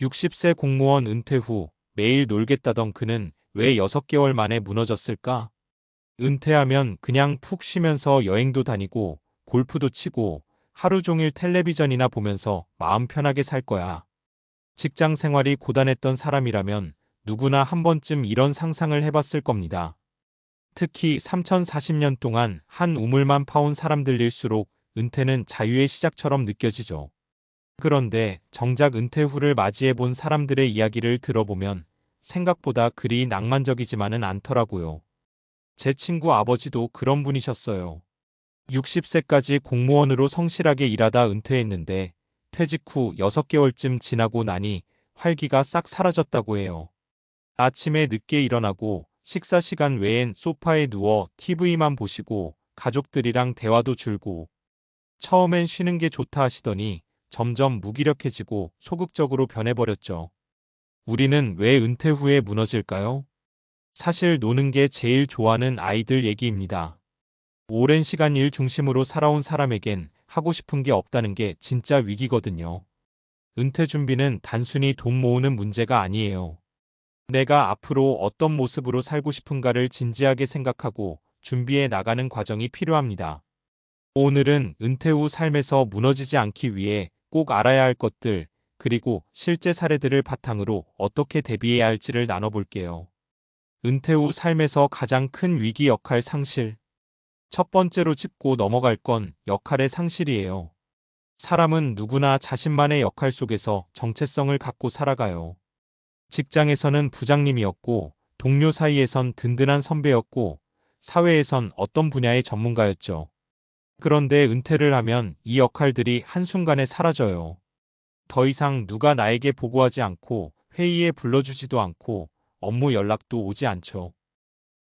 60세 공무원 은퇴 후 매일 놀겠다던 그는 왜 6개월 만에 무너졌을까? 은퇴하면 그냥 푹 쉬면서 여행도 다니고 골프도 치고 하루 종일 텔레비전이나 보면서 마음 편하게 살 거야. 직장 생활이 고단했던 사람이라면 누구나 한 번쯤 이런 상상을 해봤을 겁니다. 특히 3040년 동안 한 우물만 파온 사람들일수록 은퇴는 자유의 시작처럼 느껴지죠. 그런데 정작 은퇴 후를 맞이해 본 사람들의 이야기를 들어보면 생각보다 그리 낭만적이지만은 않더라고요. 제 친구 아버지도 그런 분이셨어요. 60세까지 공무원으로 성실하게 일하다 은퇴했는데 퇴직 후 6개월쯤 지나고 나니 활기가 싹 사라졌다고 해요. 아침에 늦게 일어나고 식사 시간 외엔 소파에 누워 TV만 보시고 가족들이랑 대화도 줄고 처음엔 쉬는 게 좋다 하시더니 점점 무기력해지고 소극적으로 변해버렸죠. 우리는 왜 은퇴 후에 무너질까요? 사실 노는 게 제일 좋아하는 아이들 얘기입니다. 오랜 시간 일 중심으로 살아온 사람에겐 하고 싶은 게 없다는 게 진짜 위기거든요. 은퇴 준비는 단순히 돈 모으는 문제가 아니에요. 내가 앞으로 어떤 모습으로 살고 싶은가를 진지하게 생각하고 준비해 나가는 과정이 필요합니다. 오늘은 은퇴 후 삶에서 무너지지 않기 위해 꼭 알아야 할 것들, 그리고 실제 사례들을 바탕으로 어떻게 대비해야 할지를 나눠볼게요. 은퇴 후 삶에서 가장 큰 위기 역할 상실. 첫 번째로 짚고 넘어갈 건 역할의 상실이에요. 사람은 누구나 자신만의 역할 속에서 정체성을 갖고 살아가요. 직장에서는 부장님이었고, 동료 사이에선 든든한 선배였고, 사회에선 어떤 분야의 전문가였죠. 그런데 은퇴를 하면 이 역할들이 한순간에 사라져요. 더 이상 누가 나에게 보고하지 않고, 회의에 불러주지도 않고, 업무 연락도 오지 않죠.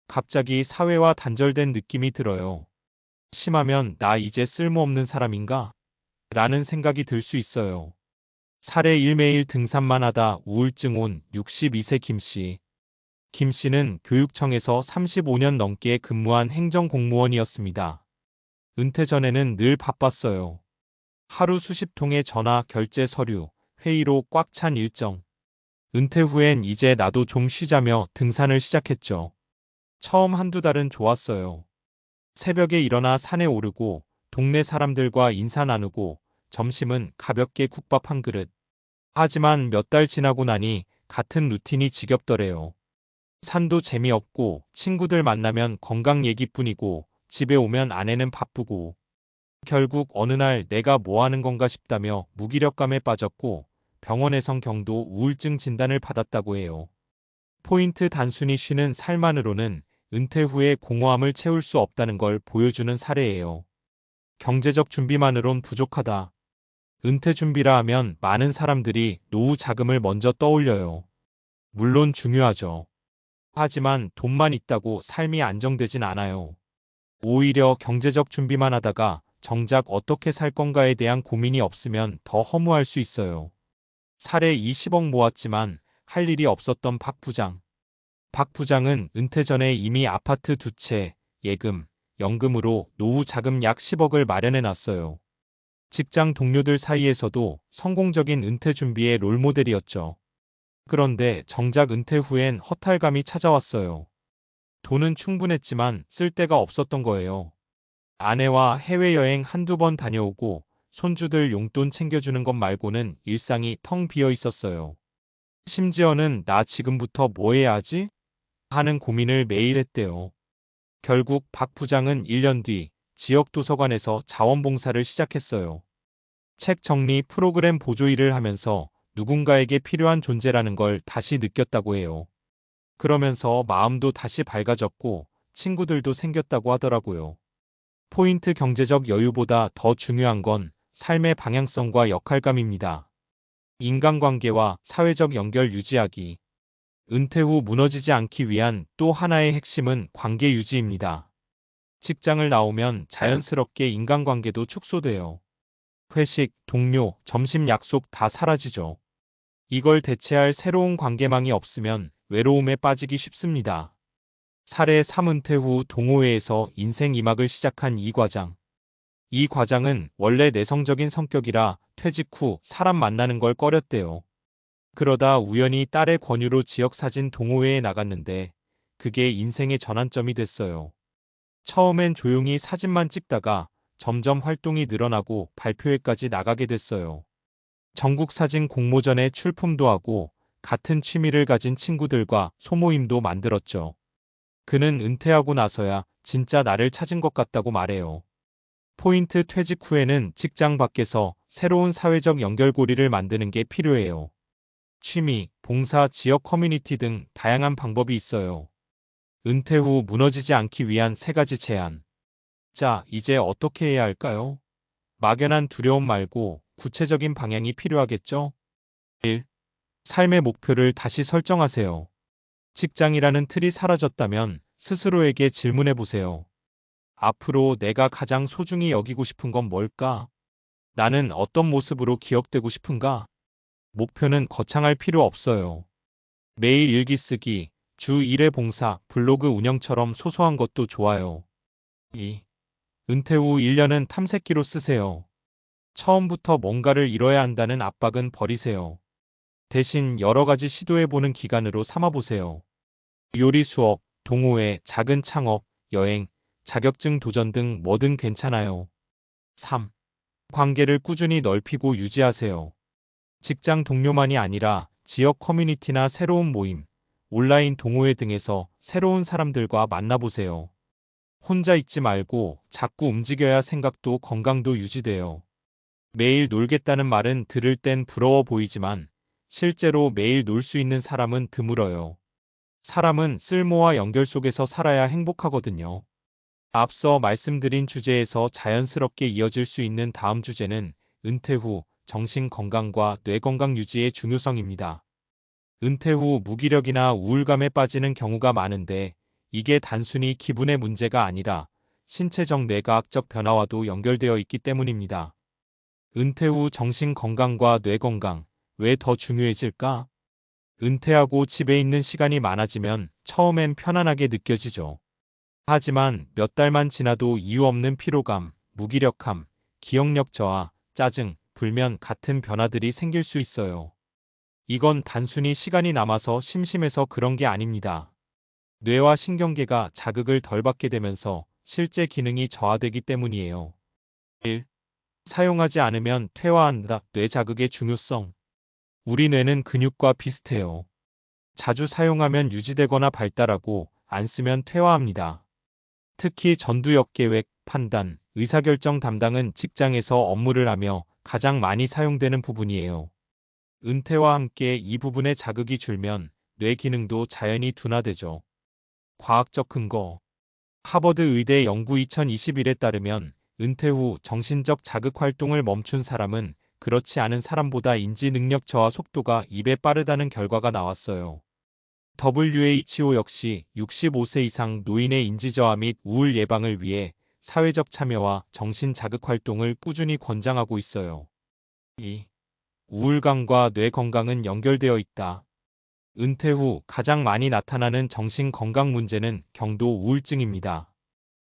갑자기 사회와 단절된 느낌이 들어요. 심하면 나 이제 쓸모없는 사람인가? 라는 생각이 들 수 있어요. 사례 1. 매일 등산만 하다 우울증 온 62세 김씨. 김씨는 교육청에서 35년 넘게 근무한 행정공무원이었습니다. 은퇴 전에는 늘 바빴어요. 하루 수십 통의 전화, 결제 서류, 회의로 꽉 찬 일정. 은퇴 후엔 이제 나도 좀 쉬자며 등산을 시작했죠. 처음 한두 달은 좋았어요. 새벽에 일어나 산에 오르고 동네 사람들과 인사 나누고 점심은 가볍게 국밥 한 그릇. 하지만 몇 달 지나고 나니 같은 루틴이 지겹더래요. 산도 재미없고 친구들 만나면 건강 얘기뿐이고 집에 오면 아내는 바쁘고 결국 어느 날 내가 뭐 하는 건가 싶다며 무기력감에 빠졌고 병원에선 경도 우울증 진단을 받았다고 해요. 포인트 단순히 쉬는 삶만으로는 은퇴 후에 공허함을 채울 수 없다는 걸 보여주는 사례예요. 경제적 준비만으론 부족하다. 은퇴 준비라 하면 많은 사람들이 노후 자금을 먼저 떠올려요. 물론 중요하죠. 하지만 돈만 있다고 삶이 안정되진 않아요. 오히려 경제적 준비만 하다가 정작 어떻게 살 건가에 대한 고민이 없으면 더 허무할 수 있어요. 사례 20억 모았지만 할 일이 없었던 박 부장. 박 부장은 은퇴 전에 이미 아파트 2채, 예금, 연금으로 노후 자금 약 10억을 마련해 놨어요. 직장 동료들 사이에서도 성공적인 은퇴 준비의 롤모델이었죠. 그런데 정작 은퇴 후엔 허탈감이 찾아왔어요. 돈은 충분했지만 쓸 데가 없었던 거예요. 아내와 해외여행 한두 번 다녀오고 손주들 용돈 챙겨주는 것 말고는 일상이 텅 비어 있었어요. 심지어는 나 지금부터 뭐 해야 하지? 하는 고민을 매일 했대요. 결국 박 부장은 1년 뒤 지역 도서관에서 자원봉사를 시작했어요. 책 정리 프로그램 보조 일을 하면서 누군가에게 필요한 존재라는 걸 다시 느꼈다고 해요. 그러면서 마음도 다시 밝아졌고 친구들도 생겼다고 하더라고요. 포인트 경제적 여유보다 더 중요한 건 삶의 방향성과 역할감입니다. 인간관계와 사회적 연결 유지하기. 은퇴 후 무너지지 않기 위한 또 하나의 핵심은 관계 유지입니다. 직장을 나오면 자연스럽게 인간관계도 축소돼요. 회식, 동료, 점심 약속 다 사라지죠. 이걸 대체할 새로운 관계망이 없으면 외로움에 빠지기 쉽습니다. 사례 3. 은퇴 후 동호회에서 인생 2막을 시작한 이 과장. 이 과장은 원래 내성적인 성격이라 퇴직 후 사람 만나는 걸 꺼렸대요. 그러다 우연히 딸의 권유로 지역사진 동호회에 나갔는데 그게 인생의 전환점이 됐어요. 처음엔 조용히 사진만 찍다가 점점 활동이 늘어나고 발표회까지 나가게 됐어요. 전국 사진 공모전에 출품도 하고 같은 취미를 가진 친구들과 소모임도 만들었죠. 그는 은퇴하고 나서야 진짜 나를 찾은 것 같다고 말해요. 포인트 퇴직 후에는 직장 밖에서 새로운 사회적 연결고리를 만드는 게 필요해요. 취미, 봉사, 지역 커뮤니티 등 다양한 방법이 있어요. 은퇴 후 무너지지 않기 위한 3가지 제안. 자, 이제 어떻게 해야 할까요? 막연한 두려움 말고 구체적인 방향이 필요하겠죠? 1. 삶의 목표를 다시 설정하세요. 직장이라는 틀이 사라졌다면 스스로에게 질문해 보세요. 앞으로 내가 가장 소중히 여기고 싶은 건 뭘까? 나는 어떤 모습으로 기억되고 싶은가? 목표는 거창할 필요 없어요. 매일 일기 쓰기, 주 1회 봉사, 블로그 운영처럼 소소한 것도 좋아요. 2. 은퇴 후 1년은 탐색기로 쓰세요. 처음부터 뭔가를 이뤄야 한다는 압박은 버리세요. 대신 여러 가지 시도해보는 기간으로 삼아보세요. 요리 수업, 동호회, 작은 창업, 여행, 자격증 도전 등 뭐든 괜찮아요. 3. 관계를 꾸준히 넓히고 유지하세요. 직장 동료만이 아니라 지역 커뮤니티나 새로운 모임, 온라인 동호회 등에서 새로운 사람들과 만나보세요. 혼자 있지 말고 자꾸 움직여야 생각도 건강도 유지돼요. 매일 놀겠다는 말은 들을 땐 부러워 보이지만 실제로 매일 놀 수 있는 사람은 드물어요. 사람은 쓸모와 연결 속에서 살아야 행복하거든요. 앞서 말씀드린 주제에서 자연스럽게 이어질 수 있는 다음 주제는 은퇴 후 정신 건강과 뇌 건강 유지의 중요성입니다. 은퇴 후 무기력이나 우울감에 빠지는 경우가 많은데 이게 단순히 기분의 문제가 아니라 신체적 뇌과학적 변화와도 연결되어 있기 때문입니다. 은퇴 후 정신 건강과 뇌 건강, 왜 더 중요해질까? 은퇴하고 집에 있는 시간이 많아지면 처음엔 편안하게 느껴지죠. 하지만 몇 달만 지나도 이유 없는 피로감, 무기력함, 기억력 저하, 짜증, 불면 같은 변화들이 생길 수 있어요. 이건 단순히 시간이 남아서 심심해서 그런 게 아닙니다. 뇌와 신경계가 자극을 덜 받게 되면서 실제 기능이 저하되기 때문이에요. 1. 사용하지 않으면 퇴화한다. 뇌 자극의 중요성. 우리 뇌는 근육과 비슷해요. 자주 사용하면 유지되거나 발달하고 안 쓰면 퇴화합니다. 특히 전두엽 계획, 판단, 의사결정 담당은 직장에서 업무를 하며 가장 많이 사용되는 부분이에요. 은퇴와 함께 이 부분의 자극이 줄면 뇌 기능도 자연히 둔화되죠. 과학적 근거. 하버드 의대 연구 2021에 따르면 은퇴 후 정신적 자극 활동을 멈춘 사람은 그렇지 않은 사람보다 인지 능력 저하 속도가 2배 빠르다는 결과가 나왔어요. WHO 역시 65세 이상 노인의 인지 저하 및 우울 예방을 위해 사회적 참여와 정신 자극 활동을 꾸준히 권장하고 있어요. 2. 우울감과 뇌 건강은 연결되어 있다. 은퇴 후 가장 많이 나타나는 정신 건강 문제는 경도 우울증입니다.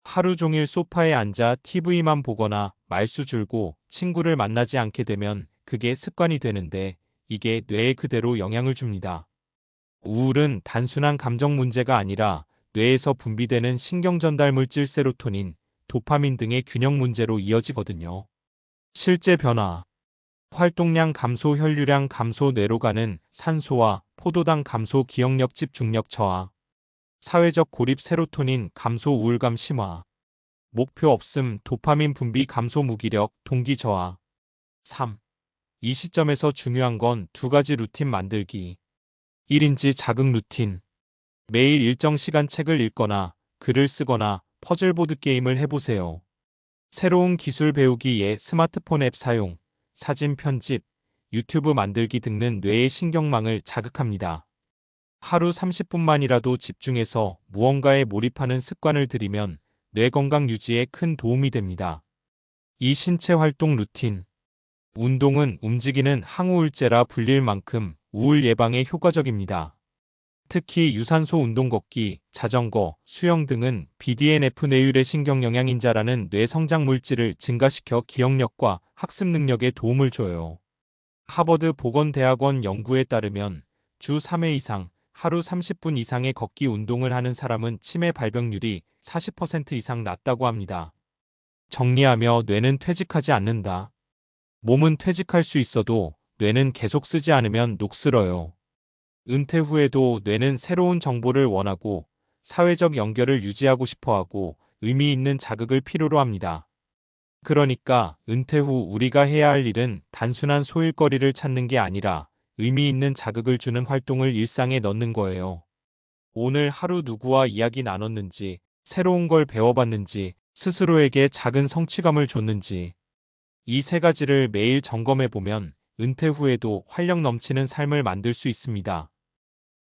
하루 종일 소파에 앉아 TV만 보거나 말수 줄고 친구를 만나지 않게 되면 그게 습관이 되는데 이게 뇌에 그대로 영향을 줍니다. 우울은 단순한 감정 문제가 아니라 뇌에서 분비되는 신경 전달 물질 세로토닌, 도파민 등의 균형 문제로 이어지거든요. 실제 변화. 활동량 감소, 혈류량 감소, 뇌로 가는 산소와 포도당 감소, 기억력 집중력 저하, 사회적 고립, 세로토닌 감소, 우울감 심화, 목표 없음, 도파민 분비 감소, 무기력, 동기 저하. 3. 이 시점에서 중요한 건 2가지 루틴 만들기. 1인지 자극 루틴. 매일 일정 시간 책을 읽거나 글을 쓰거나 퍼즐 보드게임을 해보세요. 새로운 기술 배우기에 스마트폰 앱 사용, 사진 편집, 유튜브 만들기 등은 뇌의 신경망을 자극합니다. 하루 30분만이라도 집중해서 무언가에 몰입하는 습관을 들이면 뇌 건강 유지에 큰 도움이 됩니다. 이 신체 활동 루틴. 운동은 움직이는 항우울제라 불릴 만큼 우울 예방에 효과적입니다. 특히 유산소 운동 걷기, 자전거, 수영 등은 BDNF 뇌율의 신경영양인자라는 뇌 성장 물질을 증가시켜 기억력과 학습 능력에 도움을 줘요. 하버드 보건대학원 연구에 따르면 주 3회 이상, 하루 30분 이상의 걷기 운동을 하는 사람은 치매 발병률이 40% 이상 낮다고 합니다. 정리하며 뇌는 퇴직하지 않는다. 몸은 퇴직할 수 있어도 뇌는 계속 쓰지 않으면 녹슬어요. 은퇴 후에도 뇌는 새로운 정보를 원하고 사회적 연결을 유지하고 싶어하고 의미 있는 자극을 필요로 합니다. 그러니까 은퇴 후 우리가 해야 할 일은 단순한 소일거리를 찾는 게 아니라 의미 있는 자극을 주는 활동을 일상에 넣는 거예요. 오늘 하루 누구와 이야기 나눴는지, 새로운 걸 배워봤는지, 스스로에게 작은 성취감을 줬는지, 이 세 가지를 매일 점검해 보면 은퇴 후에도 활력 넘치는 삶을 만들 수 있습니다.